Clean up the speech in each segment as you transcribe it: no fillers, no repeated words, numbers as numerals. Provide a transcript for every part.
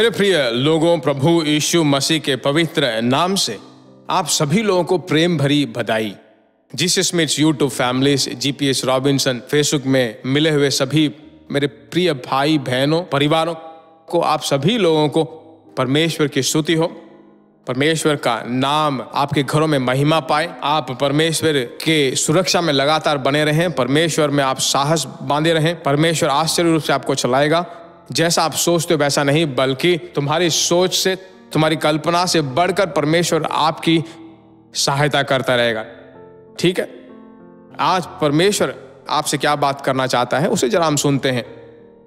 मेरे प्रिय लोगों, प्रभु यीशु मसीह के पवित्र नाम से आप सभी लोगों को प्रेम भरी बधाई। Jesus meets YouTube families, GPS Robinson, Facebook में मिले हुए सभी मेरे प्रिय भाई बहनों, परिवारों को, आप सभी लोगों को परमेश्वर की स्तुति हो। परमेश्वर का नाम आपके घरों में महिमा पाए। आप परमेश्वर के सुरक्षा में लगातार बने रहें। परमेश्वर में आप साहस बांधे रहें। परमेश्वर आश्चर्य रूप से आपको चलाएगा। जैसा आप सोचते हो वैसा नहीं, बल्कि तुम्हारी सोच से, तुम्हारी कल्पना से बढ़कर परमेश्वर आपकी सहायता करता रहेगा। ठीक है, आज परमेश्वर आपसे क्या बात करना चाहता है उसे जरा हम सुनते हैं।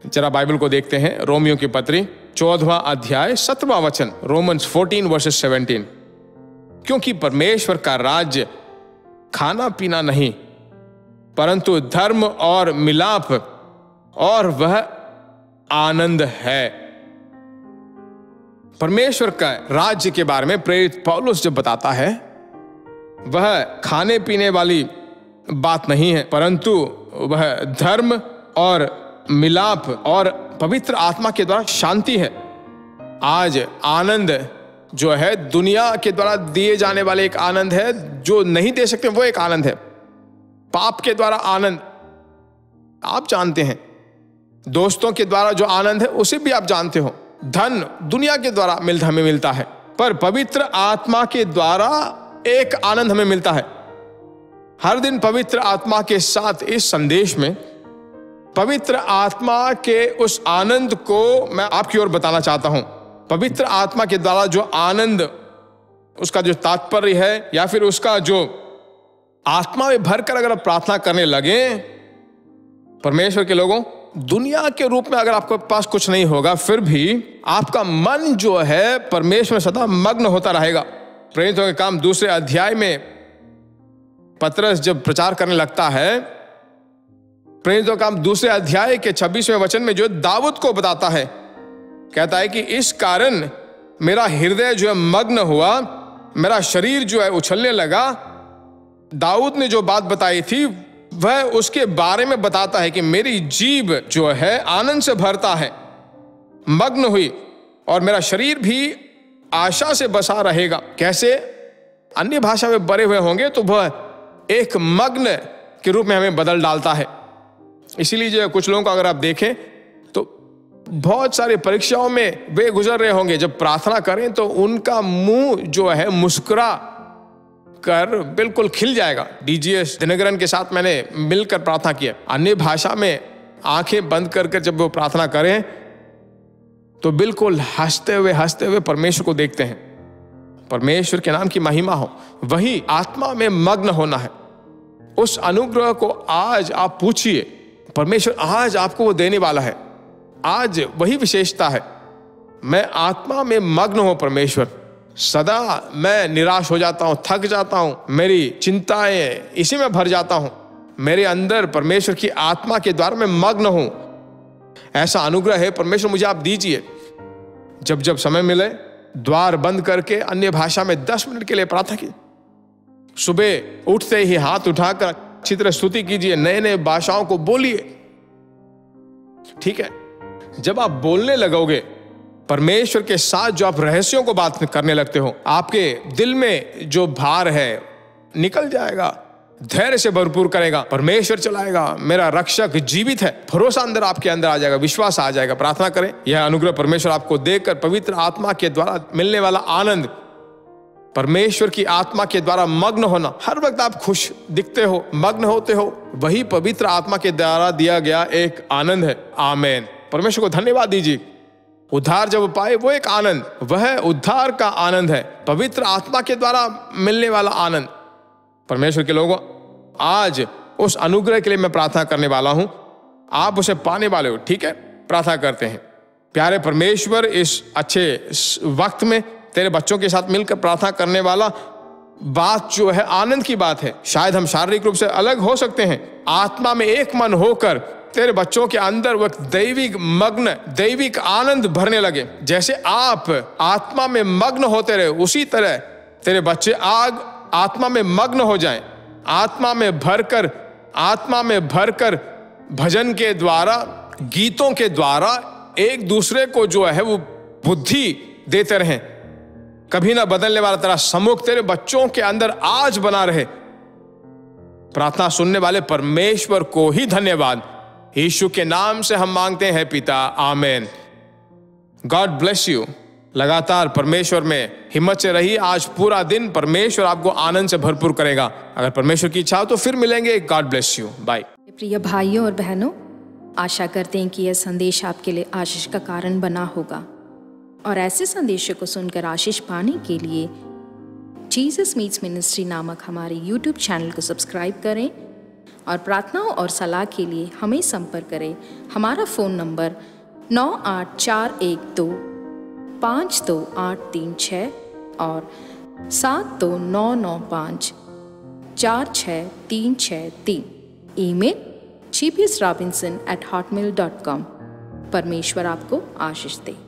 जरा बाइबल को देखते हैं। रोमियो की पत्री 14वां अध्याय 17वां वचन, रोमन्स 14:17। क्योंकि परमेश्वर का राज्य खाना पीना नहीं, परंतु धर्म और मिलाप और वह आनंद है। परमेश्वर का राज्य के बारे में प्रेरित पौलुस जब बताता है, वह खाने पीने वाली बात नहीं है, परंतु वह धर्म और मिलाप और पवित्र आत्मा के द्वारा शांति है। आज आनंद जो है दुनिया के द्वारा दिए जाने वाले एक आनंद है, जो नहीं दे सकते वो एक आनंद है। पाप के द्वारा आनंद आप जानते हैं, दोस्तों के द्वारा जो आनंद है उसे भी आप जानते हो। धन दुनिया के द्वारा हमें मिलता है, पर पवित्र आत्मा के द्वारा एक आनंद हमें मिलता है। हर दिन पवित्र आत्मा के साथ इस संदेश में पवित्र आत्मा के उस आनंद को मैं आपकी ओर बताना चाहता हूं। पवित्र आत्मा के द्वारा जो आनंद, उसका जो तात्पर्य है, या फिर उसका जो आत्मा में भरकर अगर आप प्रार्थना करने लगे, परमेश्वर के लोगों, दुनिया के रूप में अगर आपके पास कुछ नहीं होगा, फिर भी आपका मन जो है परमेश्वर में सदा मग्न होता रहेगा। प्रेरितों के काम 2 अध्याय में पतरस जब प्रचार करने लगता है, प्रेरितों का काम 2 अध्याय के 26वें वचन में जो दाऊद को बताता है, कहता है कि इस कारण मेरा हृदय जो है मग्न हुआ, मेरा शरीर जो है उछलने लगा। दाऊद ने जो बात बताई थी वह उसके बारे में बताता है कि मेरी जीभ जो है आनंद से भरता है, मग्न हुई, और मेरा शरीर भी आशा से बसा रहेगा। कैसे? अन्य भाषा में बड़े हुए होंगे तो वह एक मग्न के रूप में हमें बदल डालता है। इसीलिए जो कुछ लोगों को अगर आप देखें तो बहुत सारी परीक्षाओं में वे गुजर रहे होंगे, जब प्रार्थना करें तो उनका मुंह जो है मुस्कुरा कर बिल्कुल खिल जाएगा। डीजीएस दिनकरन के साथ मैंने मिलकर प्रार्थना किया। अन्य भाषा में आंखें बंद करके जब वो प्रार्थना करें तो बिल्कुल हंसते हुए परमेश्वर को देखते हैं। परमेश्वर के नाम की महिमा हो। वही आत्मा में मग्न होना है। उस अनुग्रह को आज आप पूछिए, परमेश्वर आज आपको वो देने वाला है। आज वही विशेषता है, मैं आत्मा में मग्न हूं परमेश्वर। सदा मैं निराश हो जाता हूं, थक जाता हूं, मेरी चिंताएं इसी में भर जाता हूं। मेरे अंदर परमेश्वर की आत्मा के द्वारा मैं मग्न हूं। ऐसा अनुग्रह है परमेश्वर, मुझे आप दीजिए। जब जब समय मिले द्वार बंद करके अन्य भाषा में 10 मिनट के लिए प्रार्थना की। सुबह उठते ही हाथ उठाकर अच्छी तरह स्तुति कीजिए, नए नए भाषाओं को बोलिए। ठीक है, जब आप बोलने लगोगे परमेश्वर के साथ, जो आप रहस्यों को बात करने लगते हो, आपके दिल में जो भार है निकल जाएगा। धैर्य से भरपूर करेगा, परमेश्वर चलाएगा। मेरा रक्षक जीवित है, भरोसा अंदर आपके अंदर आ जाएगा, विश्वास आ जाएगा। प्रार्थना करें, यह अनुग्रह परमेश्वर आपको देकर पवित्र आत्मा के द्वारा मिलने वाला आनंद, परमेश्वर की आत्मा के द्वारा मग्न होना। हर वक्त आप खुश दिखते हो, मग्न होते हो, वही पवित्र आत्मा के द्वारा दिया गया एक आनंद है। आमीन। परमेश्वर को धन्यवाद दीजिए। उद्धार जब पाए वो एक आनंद, वह उद्धार का आनंद है, पवित्र आत्मा के द्वारा मिलने वाला आनंद। परमेश्वर के लोगों, आज उस अनुग्रह के लिए मैं प्रार्थना करने वाला हूं, आप उसे पाने वाले हो। ठीक है, प्रार्थना करते हैं। प्यारे परमेश्वर, इस अच्छे वक्त में तेरे बच्चों के साथ मिलकर प्रार्थना करने वाला बात जो है आनंद की बात है। शायद हम शारीरिक रूप से अलग हो सकते हैं, आत्मा में एक मन होकर तेरे बच्चों के अंदर वो दैविक मग्न, दैविक आनंद भरने लगे। जैसे आप आत्मा में मग्न होते रहे, उसी तरह तेरे बच्चे आत्मा में मग्न हो जाएं, आत्मा में भरकर भजन के द्वारा, गीतों के द्वारा एक दूसरे को जो है वो बुद्धि देते रहें। कभी ना बदलने वाला तेरा सम्मुख तेरे बच्चों के अंदर आज बना रहे। प्रार्थना सुनने वाले परमेश्वर को ही धन्यवाद। यीशु के नाम से हम मांगते हैं पिता, आमेन। God bless you. लगातार परमेश्वर में हिम्मत से रही। आज पूरा दिन परमेश्वर आपको आनंद से भरपूर करेगा। अगर परमेश्वर की इच्छा हो तो फिर मिलेंगे। God bless you. बाय। प्रिय भाइयों और बहनों, आशा करते हैं कि यह संदेश आपके लिए आशीष का कारण बना होगा और ऐसे संदेशों को सुनकर आशीष पाने के लिए जीसस मीट्स मिनिस्ट्री नामक हमारे YouTube चैनल को सब्सक्राइब करें और प्रार्थनाओं और सलाह के लिए हमें संपर्क करें। हमारा फ़ोन नंबर 9841252836 और 7299546363। Email gbsrobinson@hotmail.com। परमेश्वर आपको आशीष दे।